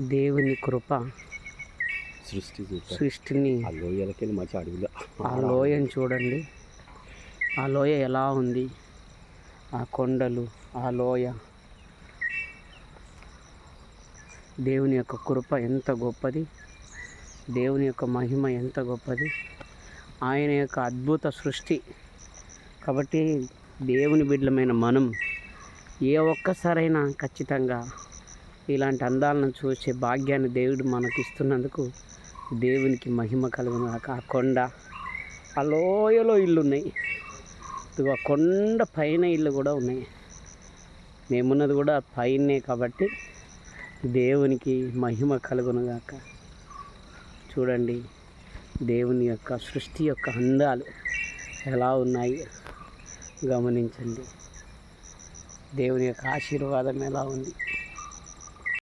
దేవుని కృప సృష్టిని ఆ లోయని చూడండి. ఆ లోయ ఎలా ఉంది, ఆ కొండలు, ఆ లోయ, దేవుని యొక్క కృప ఎంత గొప్పది, దేవుని యొక్క మహిమ ఎంత గొప్పది, ఆయన యొక్క అద్భుత సృష్టి. కాబట్టి దేవుని బిడ్డలమైన మనం ఏ ఒక్కసారైనా ఖచ్చితంగా ఇలాంటి అందాలను చూసే భాగ్యాన్ని దేవుడు మనకి ఇస్తున్నందుకు దేవునికి మహిమ కలుగును. ఆ కొండ, ఆ లోయలో ఇల్లు ఉన్నాయి, ఆ కొండ పైన ఇల్లు కూడా ఉన్నాయి. మేమున్నది కూడా పైనే కాబట్టి దేవునికి మహిమ కలుగునుగాక. చూడండి దేవుని యొక్క సృష్టి యొక్క అందాలు ఎలా ఉన్నాయి గమనించండి. దేవుని యొక్క ఆశీర్వాదం ఎలా ఉంది.